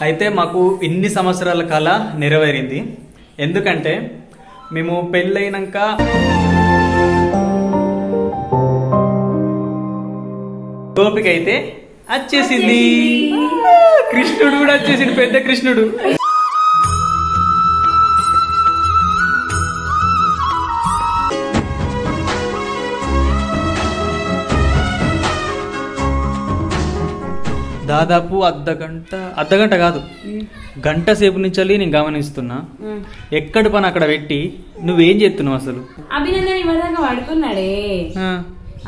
అయితే మాకు ఇన్ని సంవత్సరాల కళ నెరవేరింది. ఎందుకంటే మేము పెళ్ళైనాక గోపిక అయితే వచ్చేసింది, కృష్ణుడు కూడా వచ్చేసింది, పెద్ద కృష్ణుడు. దాదాపు అర్ధగంట కాదు, గంట సేపు నుంచి నేను గమనిస్తున్నా. ఎక్కడి పని అక్కడ పెట్టి నువ్వేం చేస్తున్నావు అసలు? అభినందన్ ఇవ్వదాకా పడుకున్నాడే,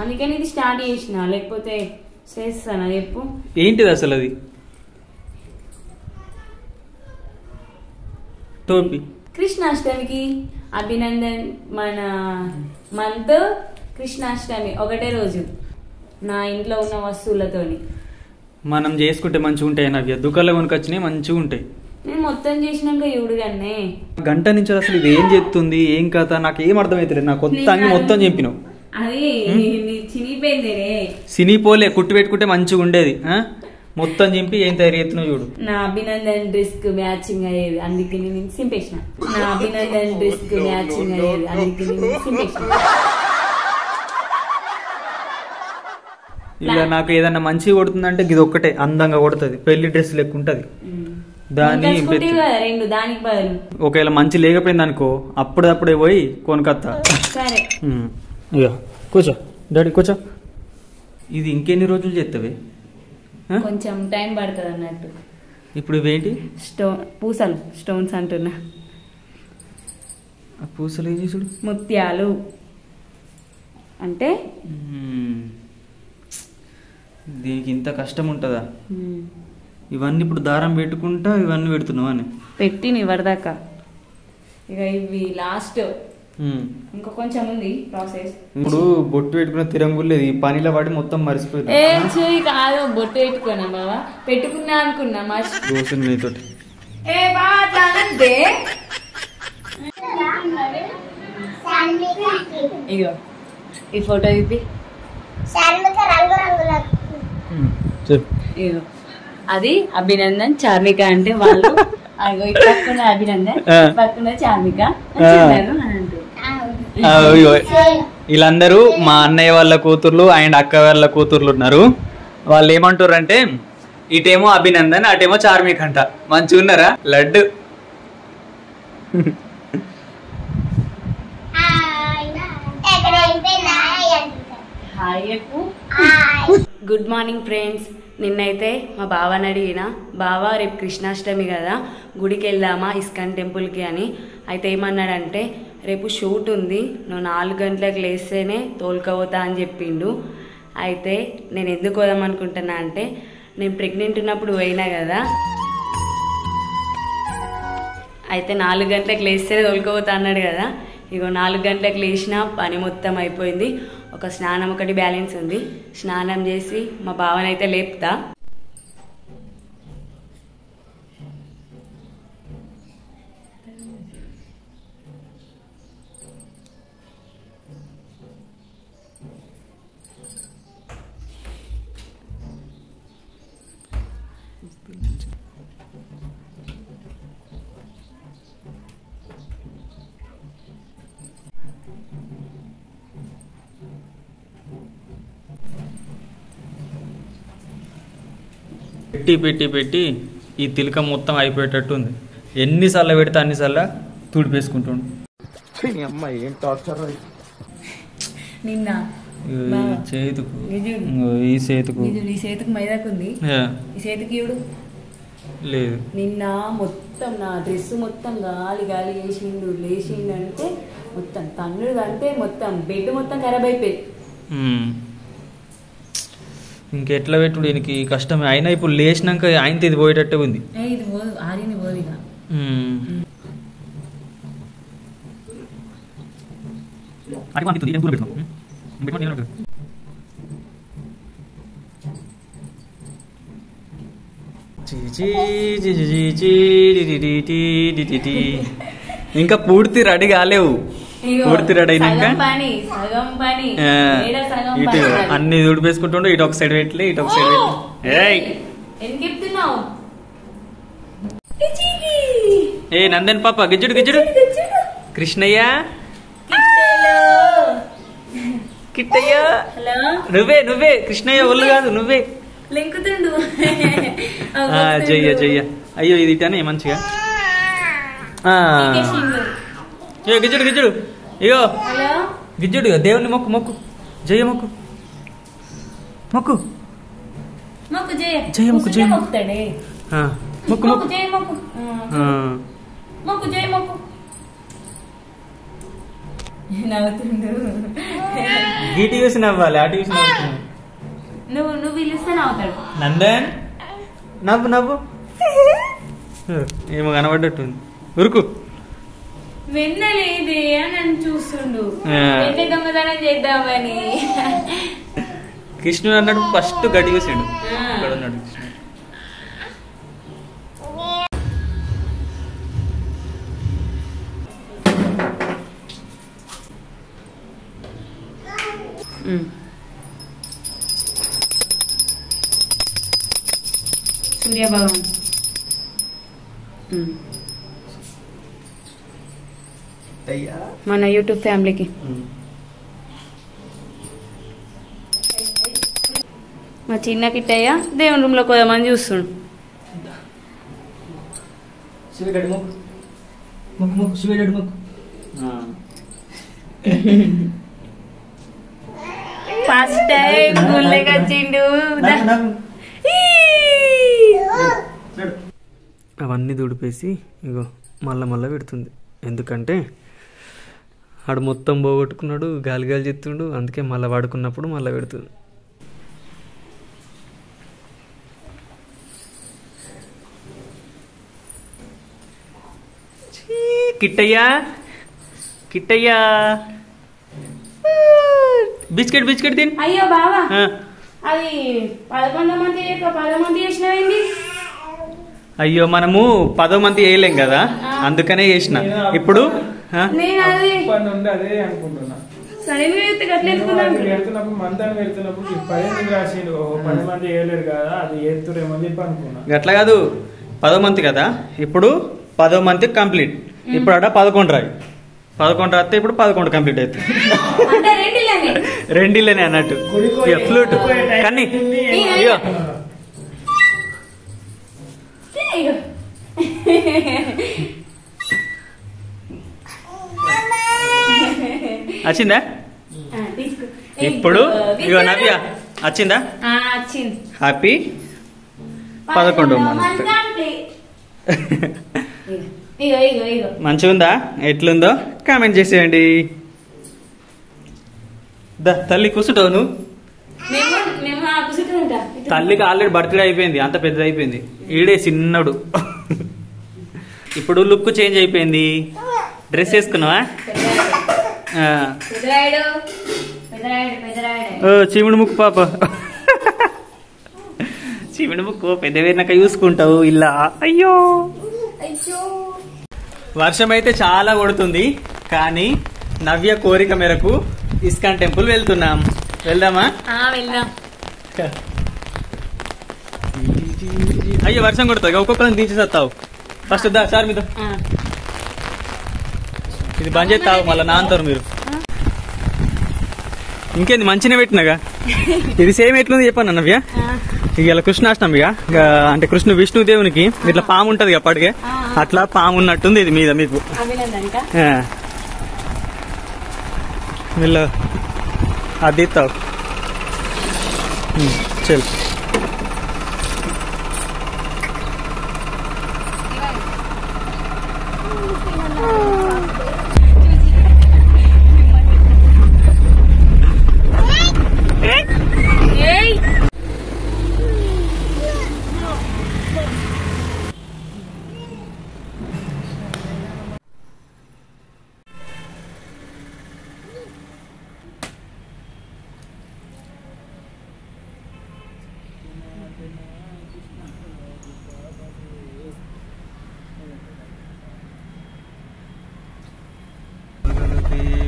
అందుకని ఇది స్టార్ట్ చేసిన, లేకపోతే చేస్తానా చెప్పు. ఏంటిది అసలు అది? టోపీ. కృష్ణాష్టమికి అభినందన్ మన మంత్ కృష్ణాష్టమి ఒకటే రోజు నా ఇంట్లో ఉన్న వస్తువులతోని మనం చేసుకుంటే మంచిగా ఉంటాయి. నవ్య దుకాణంలో కొనుకొచ్చినాయి మంచిగా ఉంటాయి. నేను మొత్తం చేసినాక ఇవుడుగానే గంట నుంచి అసలు ఇది ఏం చెప్తుంది, ఏం కథ నాకు ఏం అర్థమైతలేదు. నాకు కొత్త అంగి మొత్తం చెప్పినావు. అది చినిపోయిందేనే. సినిపోలే, కుట్టు పెట్టుకుంటే మంచిగా ఉండేది. మొత్తం చింపి ఏం తయారు చేస్తున్నావు చూడు. నా అభినందన్ డ్రెస్ కు మ్యాచింగ్ అయ్యేది, అందుకే నేను సింపేసిన. నా అభినందన్ డ్రెస్ కు మ్యాచింగ్ అయ్యేది, అందుకే నేను సింపేసిన. ఇక నాకు ఏదన్నా మంచిగా కొడుతుందంటే ఇది ఒక్కటే అందంగా కొడుతుంది, పెళ్లి డ్రెస్ లెక్క ఉంటది. దాని ఒకవేళ మంచి లేకపోయింది అనుకో, అప్పుడప్పుడే పోయి కొనుకొత్తా. సరే ఇక కూర్చో డాడీ, కూర్చో. ఇది ఇంకెన్ని రోజులు చేస్తావే? కొంచెం టైం పడుతుంది అన్నట్టు. ఇప్పుడు ఇవేంటి? పూసలు, స్టోన్స్ అంటున్నా. పూసలు ఏం చేసుడు? ముత్యాలు అంటే దీనికి ఇంత కష్టం ఉంటుందా? ఇవన్నీ ఇప్పుడు దారం పెట్టుకుంటా ఇవన్నీ పెడుతున్నావు అని పెట్టి ఇవ్వదాకా. ఇక ఇవి లాస్ట్, ఇంకా కొంచెం ఉంది ప్రాసెస్. ఇప్పుడు బొట్టు పెట్టుకున్న తిరంగులేదు, ఈ పనిలో పడి మొత్తం మరిసిపోయింది. కాదు, బొట్టు పెట్టుకున్నా బావా, పెట్టుకున్నా అనుకున్నా నీతోటి. ఇగో ఈ ఫోటో చూపి. ఇగో అది అభినందన్, చార్మిక అంటే వాళ్ళు. పక్కన అభినందన్, పక్కన చార్మిక. వీళ్ళందరూ మా అన్నయ్య వాళ్ళ కూతుర్లు అండ్ అక్క వాళ్ళ కూతుర్లు ఉన్నారు. వాళ్ళు ఏమంటారు అంటే, ఇటేమో అభినందన్, అటేమో చార్మిక అంట. మంచిగా ఉన్నారా లడ్డు? Good morning friends. నిన్నైతే మా బావని అడిగిన, బావ రేపు కృష్ణాష్టమి కదా, గుడికి వెళ్దామా ఇస్కాన్ టెంపుల్కి అని. అయితే ఏమన్నాడంటే, రేపు షూట్ ఉంది, నువ్వు 4 గంటలకు లేస్తేనే తోలుకపోతా అని చెప్పిండు. అయితే నేను ఎందుకు పోదాం అనుకుంటున్నా అంటే, నేను ప్రెగ్నెంట్ ఉన్నప్పుడు పోయినా కదా, అయితే 4 గంటలకు లేస్తేనే తోలుకపోతా అన్నాడు కదా. ఇగో 4 గంటలకు లేచిన పని మొత్తం అయిపోయింది. ఒక స్నానం ఒకటి బ్యాలెన్స్ ఉంది, స్నానం చేసి మా బావనైతే లేపుతా. పెట్టి పెట్టి పెట్టి ఈ తిలక మొత్తం అయిపోయేటట్టు ఉంది. ఎన్నిసార్లు పెడితే అన్నిసార్లు తుడిపేసుకుంటుండు. నిన్న చేతుకు, ఈ చేతుకు మైదాకుంది, ఈ చేతికి లేదు. నిన్న మొత్తం నా డ్రెస్ మొత్తం గాలి గాలి వేసిండు, లేచిండు అంటే మొత్తం తన్నుడు అంటే మొత్తం బెడ్ మొత్తం ఖరాబ్ అయిపోయింది. ఇంకెట్లా పెట్టుడు ఈయనకి కష్టమే. అయినా ఇప్పుడు లేచినాక ఆయనతో ఇది పోయేటట్టే ఉంది. ఇది పోదు, ఆరింది పోదు. ఇక ఇంకా పూర్తి రెడీ కాలేవు. పూర్తి రెడీ అయినాక ఇటు అన్ని ఊడిపేసుకుంటుండో, ఇటు ఒక సైడ్ పెట్టలే, ఇటు ఒక సైడ్ పెట్టలే. ఏ నందన్ పాప గిజ్జుడు గిజ్జుడు కృష్ణయ్య కిట్టయ్య నువ్వే నువ్వే కృష్ణయ్య ఒళ్ళు కాదు నువ్వే జయ్య జయ్య అయ్యో ఇది ఇటానే మంచిగా గిజ్జుడు గిజ్జుడు ఇగో గిజ్జుడు దేవుని మొక్కు మొక్కు జయ మొక్కు మొక్కు జయ మొక్కు జయ మొక్కు మొక్కు గీటి చూసి నవ్వాలి అటు చూసి నువ్వు పిలిస్తే నవ్వుతాడు నందన్ నవ్వు నవ్వు ఏమో కనబడ్డట్టుంది ఉరుకు వెన్నలేదే అని చూస్తుండు దొంగతనం చేద్దామని కృష్ణుడు అన్నాడు ఫస్ట్ గడి చూసాడు ఇక్కడ ఉన్నాడు సూర్య భగవాన్ మన యూట్యూబ్ ఫ్యామిలీకి మా చిన్న కిట్టయ్య దేవుని రూమ్ లో కొద్దిమంది చూస్తుండు ఫస్ట్ టైం గుళ్ళకి వచ్చిండు అవన్నీ దుడిపేసి ఇగో మళ్ళా పెడుతుంది ఎందుకంటే ఆడు మొత్తం పోగొట్టుకున్నాడు గాలి గాలి చెప్తుండు అందుకే మళ్ళీ వాడుకున్నప్పుడు మళ్ళీ పెడుతుంది కిట్టయ్యా కిట్టయ్యా బిస్కెట్ బిస్కెట్ తిని అయ్యో బావా అది 11 మంది చేసినవేంది అయ్యో మనము 10 మంది వేయలేం కదా అందుకనే చేసిన ఇప్పుడు అట్లా కాదు 10 మంది కదా ఇప్పుడు 10 మంది కంప్లీట్ ఇప్పుడు అట 11 రాయి 11 రాస్తే ఇప్పుడు 11 కంప్లీట్ అవుతుంది రెండిల్లేనే అన్నట్టు ఫ్లూట్ కానీ అయ్యో వచ్చిందా ఇప్పుడు ఇగో నవ్య వచ్చిందా హ్యాపీ 11 మంచిగా ఉందా ఎట్లుందో కామెంట్ చేసేయండి తల్లి కూర్చుంటావు నువ్వు తల్లికి ఆల్రెడీ బర్త్డే అయిపోయింది అంత పెద్దది అయిపోయింది ఈడే చిన్నడు ఇప్పుడు లుక్ చేంజ్ అయిపోయింది డ్రెస్ వేసుకున్నావా చీమిడి ముక్కు పాప చీమిడి ముక్కు పెద్ద వేరినాక చూసుకుంటావు ఇలా అయ్యో వర్షం అయితే చాలా కొడుతుంది కానీ నవ్య కోరిక మేరకు ఇస్కాన్ టెంపుల్ వెళ్తున్నాం వెళ్దామా వెళ్దాం అయ్యో వర్షం కొడుతుంది ఒక్కొక్కరిని దించేస్తావు ఫస్ట్ దా సార్ మీద ఇది బంద్ చేస్తావు మళ్ళీ నాంతారు మీరు ఇంకేంది మంచిగా పెట్టినగా ఇది సేమ్ ఎట్లుంది చెప్పాను నవ్య ఇవాళ కృష్ణాష్టమి అంటే విష్ణుదేవునికి ఇట్లా పాము ఉంటది అప్పటికే అట్లా పాము ఉన్నట్టుంది ఇది మీద మీకు వీళ్ళు అది ఇస్తావు చల్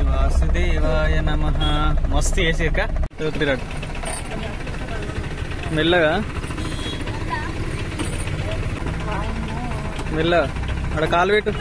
వాసుదేవాయ నమః మస్తు వేసేక మెల్లగా మెల్లగా అక్కడ కాలు పెట్టు.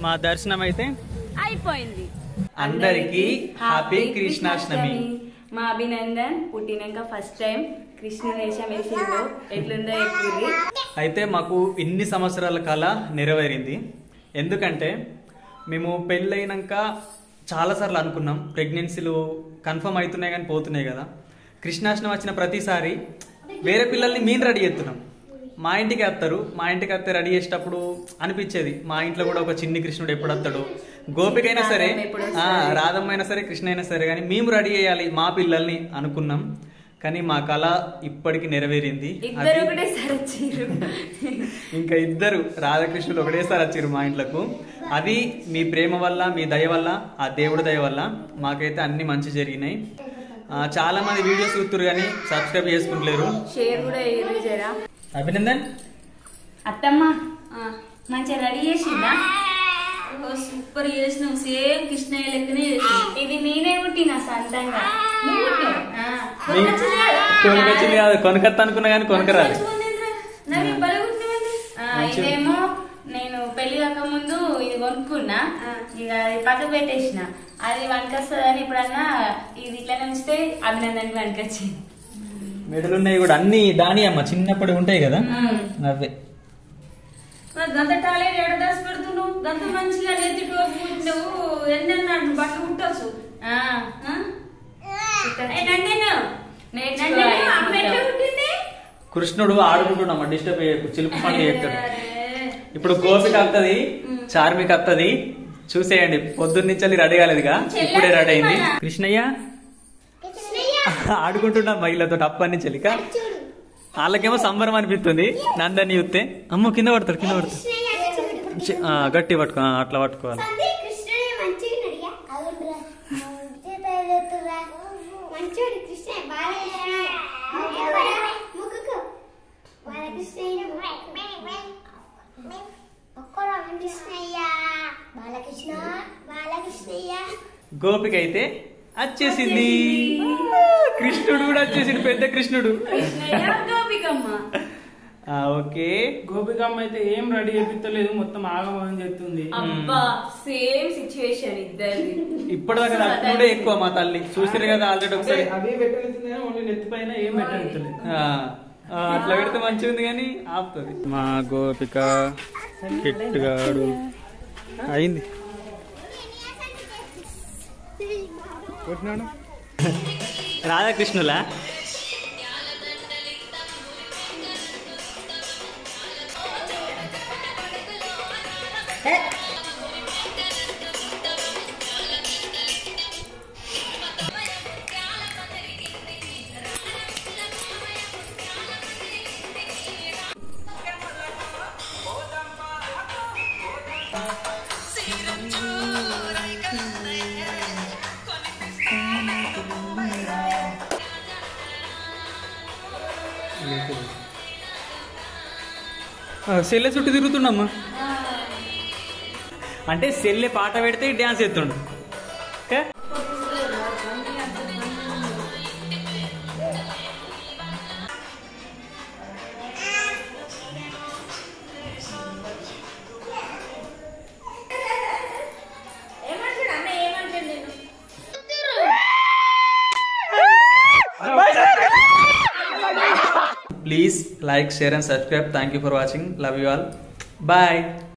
మా దర్శనం అయితే అయిపోయింది. అందరికి హ్యాపీ కృష్ణాష్టమి. మా అభినందన్ పుట్టినాక ఫస్ట్ టైం కృష్ణుని వేషం వేసిండు. ఎట్లుందో ఎప్పుడు అయితే మాకు ఇన్ని సంవత్సరాల కళ నెరవేరింది. ఎందుకంటే మేము పెళ్ళైనాక చాలాసార్లు అనుకున్నాం ప్రెగ్నెన్సీలు కన్ఫర్మ్ అవుతున్నాయి కానీ పోతున్నాయి కదా. కృష్ణాష్టమి వచ్చిన ప్రతిసారి వేరే పిల్లల్ని మేము రెడీ చేస్తున్నాం. మా ఇంటికి వస్తారు, మా ఇంటికి వస్తే రెడీ చేసేటప్పుడు అనిపించేది మా ఇంట్లో కూడా ఒక చిన్ని కృష్ణుడు ఎప్పుడు వస్తాడు, గోపికైనా సరే రాధమ్మ అయినా సరే కృష్ణ అయినా సరే కానీ మేము రెడీ చేయాలి మా పిల్లల్ని అనుకున్నాం. కానీ మా కళ ఇప్పటికి నెరవేరింది. ఇంకా ఇద్దరు రాధాకృష్ణులు ఒకటేసారి వచ్చారు మా ఇంట్లోకి. అది మీ ప్రేమ వల్ల, మీ దయ వల్ల, ఆ దేవుడి దయ వల్ల మాకైతే అన్ని మంచి జరిగినాయి. చాలా మంది వీడియోస్ చూస్తున్నారు కానీ సబ్స్క్రైబ్ చేసుకుంటలేరు. షేర్ కూడా చేయరా. అభినందన్ అత్తమ్మ మంచిగా రెడీ చేసిందా? సూపర్ చేసినావు, సేమ్ కృష్ణయ్య లెక్కనే చేసినావు. ఇది నేనే పుట్టినా సొంతంగా. కొనుకొచ్చింది కాదు, కొనుకొత్తా అనుకున్నా కానీ కొనుకరాదు. ఇదేమో నేను పెళ్లి కాక ముందు ఇది కొనుక్కున్నా, ఇక అది పక్కకు పెట్టేసిన. అది వనకొస్తుందని ఇప్పుడన్నా ఇది ఇట్లా ఉంచితే అభినందన్ వనకొచ్చింది. మెడలు ఉన్నాయి కూడా అన్ని దాని అమ్మ చిన్నప్పుడు ఉంటాయి కదా అవే. గంత టాలెంట్ ఎడ దాచి పెడుతున్నావు? గంత మంచిగా నెత్తి టోపు నువ్వు ఎన్నన్నాడు బట్టలు కుట్టచ్చు. కృష్ణుడు ఆడుకుంటున్నాం, డిస్టర్బ్ చిలుపు పని చేస్తాడు. ఇప్పుడు గోపిక వస్తుంది, చార్మిక వస్తుంది, చూసేయండి. పొద్దున్నుంచి రెడీ కాలేదుగా, ఇప్పుడే రెడీ అయింది. కృష్ణయ్య ఆడుకుంటున్నా మహిళతో అప్పటి నుంచి ఇక వాళ్ళకేమో సంబరం అనిపిస్తుంది. నందని చూస్తే అమ్మో కింద పడతాడు, కింద పడతాడు. గట్టి పట్టుకో, అట్లా పట్టుకోవాలి. గోపిక అయితే వచ్చేసింది, కృష్ణుడు కూడా వచ్చేసింది, పెద్ద కృష్ణుడు. ఓకే, గోపికమ్మ అయితే ఏం రెడీ చేపిస్తలేదు, మొత్తం ఆగమని చెప్తుంది. సేమ్ సిచ్యువేషన్ ఇద్దరిది. ఇప్పటిదాకా అప్పుడే ఎక్కువ మా తల్లి చూసారు కదా ఆల్రెడీ ఒకసారి. అవి పెట్టలేదు, ఓన్లీ నెత్తి పైన ఏం పెట్టలేదు. అట్లా పెడితే మంచిగా ఉంది కానీ ఆపుతుంది. మా గోపిక కిట్టుగాడు అయింది. రాధాకృష్ణులా సెల్లె చుట్టూ తిరుగుతుండమ్మా. అంటే సెల్లె పాట పెడితే డ్యాన్స్ చేస్తుండు. Please like, share and subscribe. Thank you for watching. Love you all. Bye.